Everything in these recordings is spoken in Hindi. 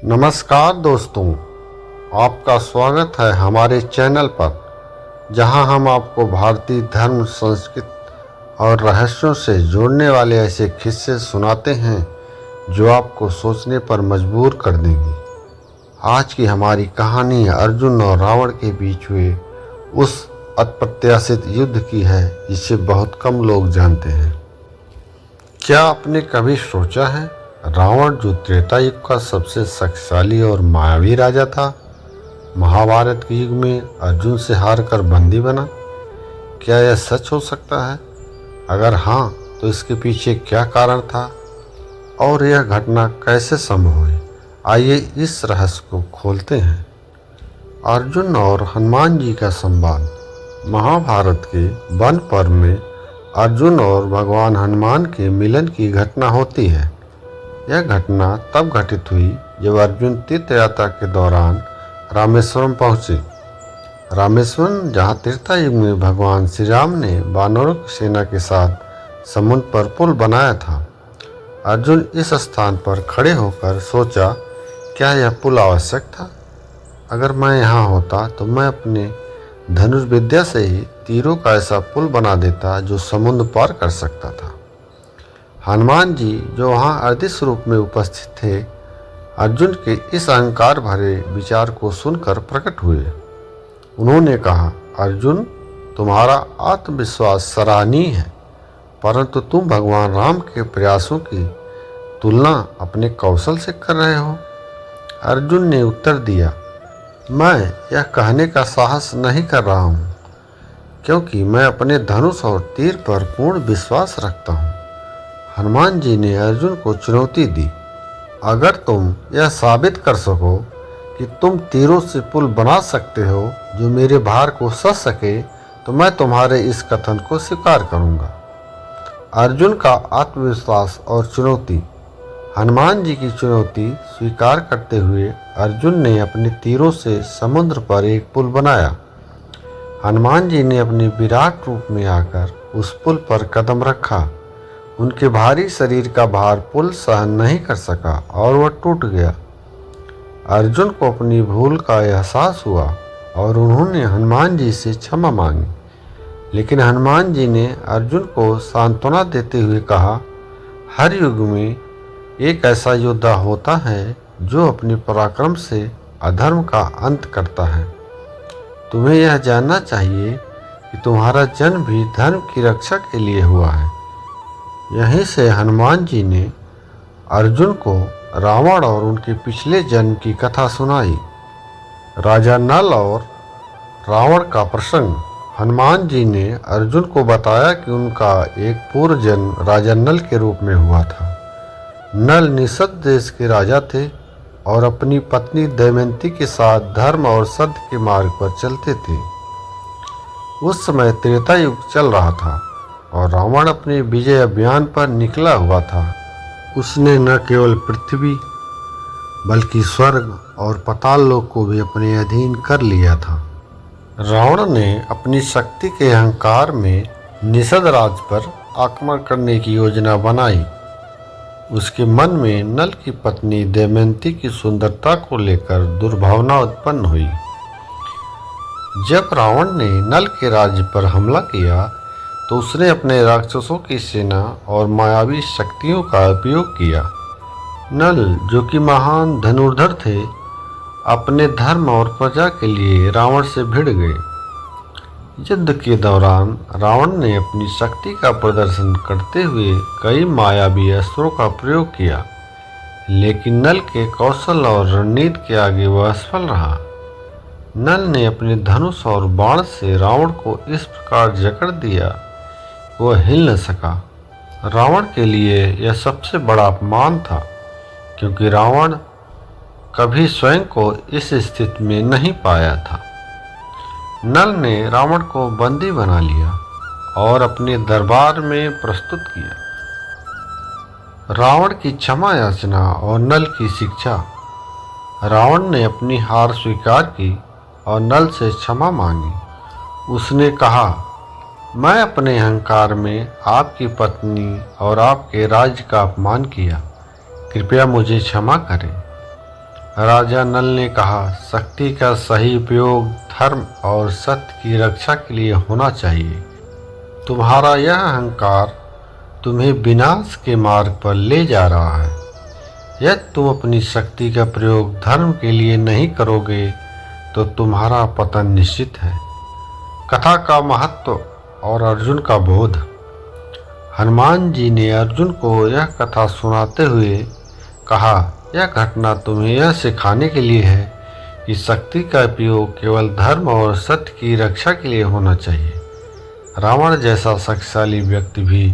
नमस्कार दोस्तों, आपका स्वागत है हमारे चैनल पर, जहां हम आपको भारतीय धर्म, संस्कृति और रहस्यों से जोड़ने वाले ऐसे किस्से सुनाते हैं जो आपको सोचने पर मजबूर कर देंगे। आज की हमारी कहानी अर्जुन और रावण के बीच हुए उस अप्रत्याशित युद्ध की है जिसे बहुत कम लोग जानते हैं। क्या आपने कभी सोचा है, रावण जो त्रेता युग का सबसे शक्तिशाली और मायावी राजा था, महाभारत के युग में अर्जुन से हारकर बंदी बना? क्या यह सच हो सकता है? अगर हाँ, तो इसके पीछे क्या कारण था और यह घटना कैसे संभव हुई? आइए इस रहस्य को खोलते हैं। अर्जुन और हनुमान जी का संवाद। महाभारत के वन पर्व में अर्जुन और भगवान हनुमान के मिलन की घटना होती है। यह घटना तब घटित हुई जब अर्जुन तीर्थ यात्रा के दौरान रामेश्वरम पहुँचे। रामेश्वरम, जहाँ त्रेता युग में भगवान श्री राम ने वानरों की सेना के साथ समुद्र पर पुल बनाया था। अर्जुन इस स्थान पर खड़े होकर सोचा, क्या यह पुल आवश्यक था? अगर मैं यहाँ होता तो मैं अपने धनुष विद्या से ही तीरों का ऐसा पुल बना देता जो समुद्र पार कर सकता था। हनुमान जी, जो वहाँ अदृश्य रूप में उपस्थित थे, अर्जुन के इस अहंकार भरे विचार को सुनकर प्रकट हुए। उन्होंने कहा, अर्जुन, तुम्हारा आत्मविश्वास सराहनीय है, परंतु तुम भगवान राम के प्रयासों की तुलना अपने कौशल से कर रहे हो। अर्जुन ने उत्तर दिया, मैं यह कहने का साहस नहीं कर रहा हूँ, क्योंकि मैं अपने धनुष और तीर पर पूर्ण विश्वास रखता हूँ। हनुमान जी ने अर्जुन को चुनौती दी, अगर तुम यह साबित कर सको कि तुम तीरों से पुल बना सकते हो जो मेरे भार को सह सके, तो मैं तुम्हारे इस कथन को स्वीकार करूँगा। अर्जुन का आत्मविश्वास और चुनौती। हनुमान जी की चुनौती स्वीकार करते हुए अर्जुन ने अपने तीरों से समुद्र पर एक पुल बनाया। हनुमान जी ने अपने विराट रूप में आकर उस पुल पर कदम रखा। उनके भारी शरीर का भार पुल सहन नहीं कर सका और वह टूट गया। अर्जुन को अपनी भूल का एहसास हुआ और उन्होंने हनुमान जी से क्षमा मांगी। लेकिन हनुमान जी ने अर्जुन को सांत्वना देते हुए कहा, हर युग में एक ऐसा योद्धा होता है जो अपने पराक्रम से अधर्म का अंत करता है। तुम्हें यह जानना चाहिए कि तुम्हारा जन्म भी धर्म की रक्षा के लिए हुआ है। यहीं से हनुमान जी ने अर्जुन को रावण और उनके पिछले जन्म की कथा सुनाई। राजा नल और रावण का प्रसंग। हनुमान जी ने अर्जुन को बताया कि उनका एक पूर्व जन्म राजा नल के रूप में हुआ था। नल निषद देश के राजा थे और अपनी पत्नी दमयंती के साथ धर्म और सत्य के मार्ग पर चलते थे। उस समय त्रेता युग चल रहा था और रावण अपने विजय अभियान पर निकला हुआ था। उसने न केवल पृथ्वी बल्कि स्वर्ग और पाताल लोक को भी अपने अधीन कर लिया था। रावण ने अपनी शक्ति के अहंकार में निषद राज पर आक्रमण करने की योजना बनाई। उसके मन में नल की पत्नी दमयंती की सुंदरता को लेकर दुर्भावना उत्पन्न हुई। जब रावण ने नल के राज्य पर हमला किया तो उसने अपने राक्षसों की सेना और मायावी शक्तियों का उपयोग किया। नल, जो कि महान धनुर्धर थे, अपने धर्म और प्रजा के लिए रावण से भिड़ गए। युद्ध के दौरान रावण ने अपनी शक्ति का प्रदर्शन करते हुए कई मायावी अस्त्रों का प्रयोग किया, लेकिन नल के कौशल और रणनीति के आगे वह असफल रहा। नल ने अपने धनुष और बाण से रावण को इस प्रकार जकड़ दिया, वह हिल न सका। रावण के लिए यह सबसे बड़ा अपमान था, क्योंकि रावण कभी स्वयं को इस स्थिति में नहीं पाया था। नल ने रावण को बंदी बना लिया और अपने दरबार में प्रस्तुत किया। रावण की क्षमा याचना और नल की शिक्षा। रावण ने अपनी हार स्वीकार की और नल से क्षमा मांगी। उसने कहा, मैं अपने अहंकार में आपकी पत्नी और आपके राज्य का अपमान किया, कृपया मुझे क्षमा करें। राजा नल ने कहा, शक्ति का सही उपयोग धर्म और सत्य की रक्षा के लिए होना चाहिए। तुम्हारा यह अहंकार तुम्हें विनाश के मार्ग पर ले जा रहा है। यदि तुम अपनी शक्ति का प्रयोग धर्म के लिए नहीं करोगे तो तुम्हारा पतन निश्चित है। कथा का महत्व और अर्जुन का बोध। हनुमान जी ने अर्जुन को यह कथा सुनाते हुए कहा, यह घटना तुम्हें यह सिखाने के लिए है कि शक्ति का उपयोग केवल धर्म और सत्य की रक्षा के लिए होना चाहिए। रावण जैसा शक्तिशाली व्यक्ति भी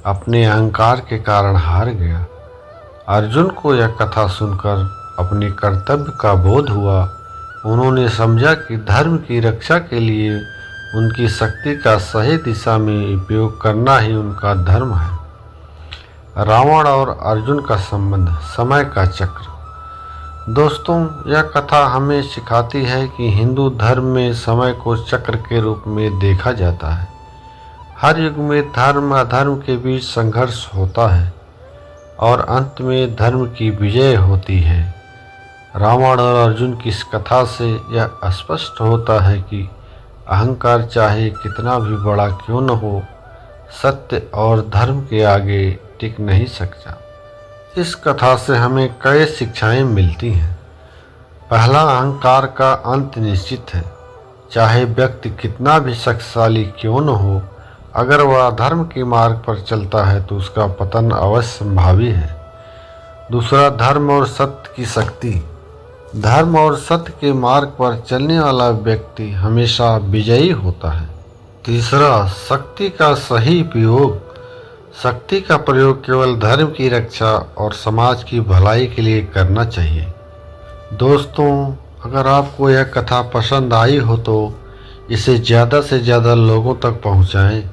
अपने अहंकार के कारण हार गया। अर्जुन को यह कथा सुनकर अपने कर्तव्य का बोध हुआ। उन्होंने समझा कि धर्म की रक्षा के लिए उनकी शक्ति का सही दिशा में उपयोग करना ही उनका धर्म है। रावण और अर्जुन का संबंध। समय का चक्र। दोस्तों, यह कथा हमें सिखाती है कि हिंदू धर्म में समय को चक्र के रूप में देखा जाता है। हर युग में धर्म अधर्म के बीच संघर्ष होता है और अंत में धर्म की विजय होती है। रावण और अर्जुन की इस कथा से यह स्पष्ट होता है कि अहंकार चाहे कितना भी बड़ा क्यों न हो, सत्य और धर्म के आगे टिक नहीं सकता। इस कथा से हमें कई शिक्षाएं मिलती हैं। पहला, अहंकार का अंत निश्चित है। चाहे व्यक्ति कितना भी शक्तिशाली क्यों न हो, अगर वह धर्म के मार्ग पर चलता है तो उसका पतन अवश्य संभावी है। दूसरा, धर्म और सत्य की शक्ति। धर्म और सत्य के मार्ग पर चलने वाला व्यक्ति हमेशा विजयी होता है। तीसरा, शक्ति का सही उपयोग। शक्ति का प्रयोग केवल धर्म की रक्षा और समाज की भलाई के लिए करना चाहिए। दोस्तों, अगर आपको यह कथा पसंद आई हो तो इसे ज़्यादा से ज़्यादा लोगों तक पहुंचाएं।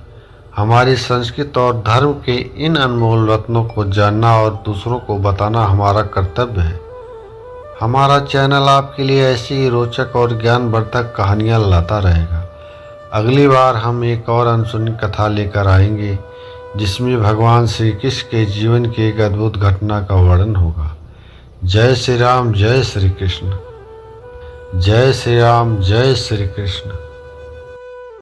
हमारी संस्कृति और धर्म के इन अनमोल रत्नों को जानना और दूसरों को बताना हमारा कर्तव्य है। हमारा चैनल आपके लिए ऐसी ही रोचक और ज्ञानवर्धक कहानियाँ लाता रहेगा। अगली बार हम एक और अनसुनी कथा लेकर आएंगे जिसमें भगवान श्री कृष्ण के जीवन की एक अद्भुत घटना का वर्णन होगा। जय श्री राम, जय श्री कृष्ण। जय श्री राम, जय श्री कृष्ण।